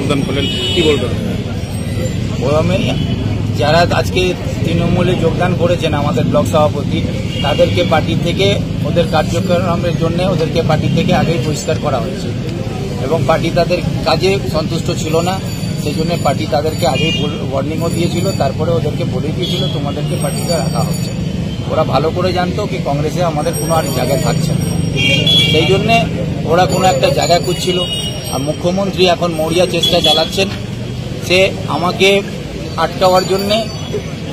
যোগদান করলেন, কি বলবেন? প্রথমে যারা আজকে তৃণমূলে যোগদান করেছেন আমাদের ব্লক সভাপতি, তাদেরকে পার্টি থেকে ওদের কার্যক্রমের জন্য ওদেরকে পার্টি থেকে আগেই বহিষ্কার করা হয়েছে এবং পার্টি তাদের কাজে সন্তুষ্ট ছিল না, সেই জন্য পার্টি তাদেরকে আগেই ওয়ার্নিংও দিয়েছিল। তারপরে ওদেরকে বলে দিয়েছিল তোমাদেরকে পার্টিতে রাখা হচ্ছে। ওরা ভালো করে জানতো কি কংগ্রেসে আমাদের কোনো আর জায়গা থাকছে না, সেই জন্যে ওরা কোনো একটা জায়গা খুঁজছিল। আর মুখ্যমন্ত্রী এখন মরিয়া চেষ্টা চালাচ্ছেন, সে আমাকে আটকাওয়ার জন্যে,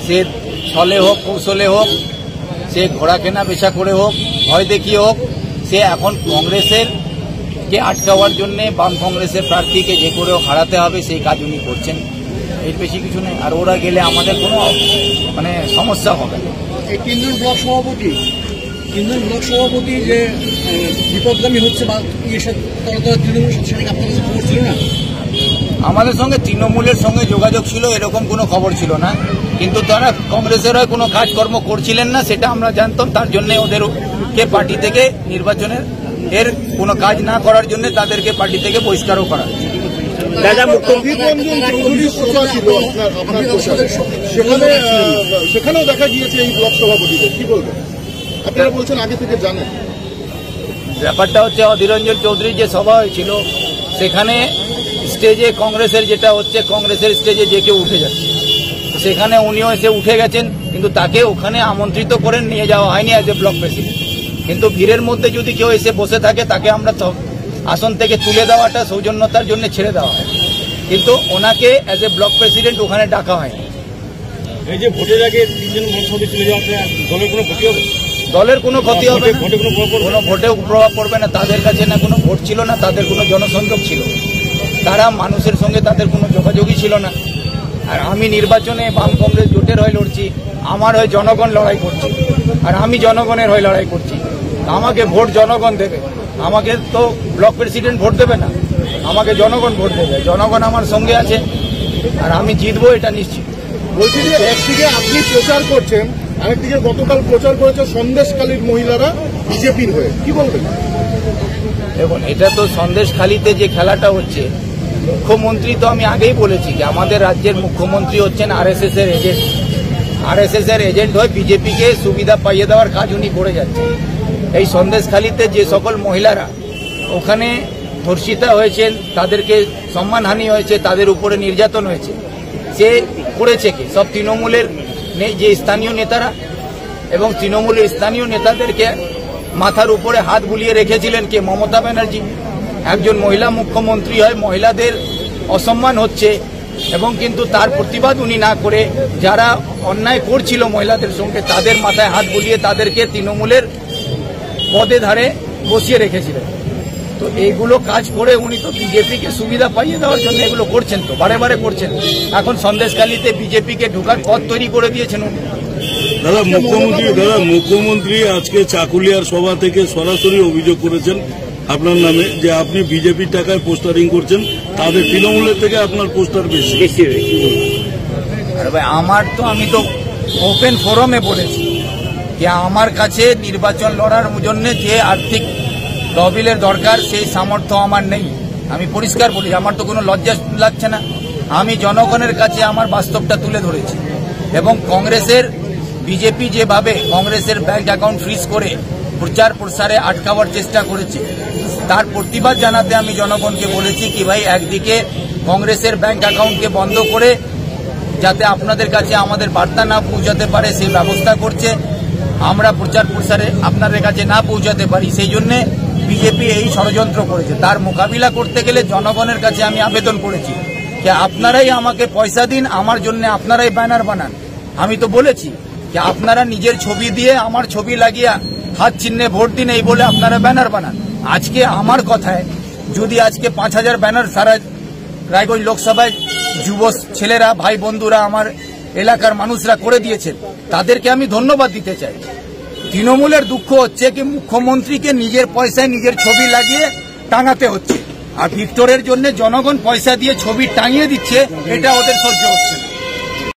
সে ছলে হোক কৌশলে হোক, সে ঘোড়া কেনা বেচা করে হোক, ভয় দেখিয়ে হোক, সে এখন কংগ্রেসের কে আটকাওয়ার জন্যে বাম কংগ্রেসের প্রার্থীকে যে করেও হারাতে হবে সেই কাজ উনি করছেন, এর বেশি কিছু নেই। আর ওরা গেলে আমাদের কোনো সমস্যা হবে না। এই তিনজন ব্লক সভাপতি যে বিপদগামী হচ্ছে বা তৃণমূল সাথে আপনাদের খবর ছিল না? আমাদের সঙ্গে তৃণমূলের সঙ্গে যোগাযোগ ছিল, এরকম কোনো খবর ছিল না, কিন্তু তারা কংগ্রেসের হয়ে কোনো কাজকর্ম করছিলেন না সেটা আমরা জানতাম। তার জন্য ওদেরকে পার্টি থেকে নির্বাচনের এর কোনো কাজ না করার জন্য তাদেরকে পার্টি থেকে বহিষ্কারও করা। দাদা, সেখানেও দেখা গিয়েছে এই ব্লক সভাপতিদের, কি বলবেন? আপনারা বলছেন আগে থেকে জানেন। ব্যাপারটা হচ্ছে অধীররঞ্জন চৌধুরীর যে সভা হয়েছিল সেখানে স্টেজে কংগ্রেসের যেটা হচ্ছে, কংগ্রেসের স্টেজে যে কেউ উঠে যাচ্ছে, সেখানে উনিও এসে উঠে গেছেন, কিন্তু তাকে ওখানে আমন্ত্রিত করে নিয়ে যাওয়া হয়নি অ্যাজ এ ব্লক প্রেসিডেন্ট। কিন্তু ভিড়ের মধ্যে যদি কেউ এসে বসে থাকে তাকে আমরা আসন থেকে তুলে দেওয়াটা সৌজন্যতার জন্য ছেড়ে দেওয়া হয়, কিন্তু ওনাকে অ্যাজ এ ব্লক প্রেসিডেন্ট ওখানে ডাকা হয়নি। এই যে ভোটের আগে তিনজন মন্ত্রী চলে যাওয়াতে দলের কোনো ক্ষতি হবে? দলের কোনো ক্ষতি হবে না, কোনো ভোটেও প্রভাব পড়বে না। তাদের কাছে না কোনো ভোট ছিল না, তাদের কোনো জনসংযোগ ছিল, তারা মানুষের সঙ্গে তাদের কোনো যোগাযোগই ছিল না। আর আমি নির্বাচনে বাম কংগ্রেস জোটের হয়ে লড়ছি, আমার হয়ে জনগণ লড়াই করছে, আর আমি জনগণের হয়ে লড়াই করছি। আমাকে ভোট জনগণ দেবে, আমাকে তো ব্লক প্রেসিডেন্ট ভোট দেবে না, আমাকে জনগণ ভোট দেবে। জনগণ আমার সঙ্গে আছে আর আমি জিতবো, এটা নিশ্চিত। বলছি যে একদিকে আপনি প্রচার করছেন, আরেকদিকে গতকাল প্রচার করেছে সন্দেশখালীর মহিলারা বিজেপির হয়ে, কি বলবেন? দেখুন, এটা তো সন্দেশখালীতে যে খেলাটা হচ্ছে, মুখ্যমন্ত্রী তো আমি আগেই বলেছি যে আমাদের রাজ্যের মুখ্যমন্ত্রী হচ্ছেন আরএসএস এর এজেন্ট। আরএসএস এর এজেন্ট হয়ে বিজেপিকে সুবিধা পাইয়ে দেওয়ার কাজ উনি করে যাচ্ছেন। এই সন্দেশখালীতে যে সকল মহিলারা ওখানে ধর্ষিতা হয়েছেন, তাদেরকে সম্মানহানি হয়েছে, তাদের উপরে নির্যাতন হয়েছে, সে করেছে কে? সব তৃণমূলের যে স্থানীয় নেতারা, এবং তৃণমূলের স্থানীয় নেতাদেরকে মাথার উপরে হাত বুলিয়ে রেখেছিলেন কে? মমতা ব্যানার্জি। একজন মহিলা মুখ্যমন্ত্রী হয় মহিলাদের অসম্মান হচ্ছে, এবং কিন্তু তার প্রতিবাদ উনি না করে যারা অন্যায় করছিল মহিলাদের সঙ্গে তাদের মাথায় হাত বুলিয়ে তাদেরকে তৃণমূলের পদে ধারে বসিয়ে রেখেছিলেন। তো এইগুলো কাজ করে উনি তো বিজেপিকে সুবিধা পাইয়ে দেওয়ার জন্য এগুলো করছেন, তো বারে বারে করছেন। এখন সন্দেশখালীতে বিজেপিকে ঢোকার পথ তৈরি করে দিয়েছেন উনি। মুখ্যমন্ত্রী আজকে চাকুলিয়ার সভা থেকে সরাসরি অভিযোগ করেছেন আপনার নামে যে আপনি বিজেপির টাকায় পোস্টারিং করছেন, তাদের তৃণমূলের থেকে আপনার পোস্টার বেশি। আরে ভাই, আমি তো ওপেন ফোরামে বলেছি যে আমার কাছে নির্বাচন লড়ার জন্য যে আর্থিক তহবিলের দরকার সেই সামর্থ্য আমার নেই। আমি পরিষ্কার বলি, আমার তো কোনো লজ্জা লাগছে না। আমি জনগণের কাছে আমার বাস্তবটা তুলে ধরেছি, এবং কংগ্রেসের বিজেপি যেভাবে কংগ্রেসের ব্যাংক অ্যাকাউন্ট ফ্রিজ করে প্রচার প্রসারে আটকাবার চেষ্টা করেছে, তার প্রতিবাদ জানাতে আমি জনগণকে বলেছি কি ভাই, একদিকে কংগ্রেসের ব্যাংক অ্যাকাউন্টকে বন্ধ করে যাতে আপনাদের কাছে আমাদের বার্তা না পৌঁছাতে পারে সেই ব্যবস্থা করছে, আমরা প্রচার প্রসারে আপনাদের কাছে না পৌঁছাতে পারি, সেই জন্যে বিজেপি এই ষড়যন্ত্র করেছে। তার মোকাবিলা করতে গেলে জনগণের কাছে আমি আবেদন করেছি যে আপনারাই আমাকে পয়সা দিন, আমার জন্য আপনারাই ব্যানার বানান। আমি তো বলেছি যে আপনারা নিজের ছবি দিয়ে আমার ছবি লাগিয়ে হাত চিহ্নে ভোট দিন, এই বলে আপনারা ব্যানার বানান। আজকে আমার কথায় যদি আজকে 5000 ব্যানার সারা রায়গঞ্জ লোকসভায় যুব ছেলেরা, ভাই বন্ধুরা, আমার এলাকার মানুষরা করে দিয়েছেন, তাদেরকে আমি ধন্যবাদ দিতে চাই। তৃণমূলের দুঃখ হচ্ছে কি মুখ্যমন্ত্রীকে নিজের পয়সায় নিজের ছবি লাগিয়ে টাঙাতে হচ্ছে, আর ভিক্টরের জন্য জনগণ পয়সা দিয়ে ছবি টাঙিয়ে দিচ্ছে, এটা ওদের সহ্য হচ্ছে।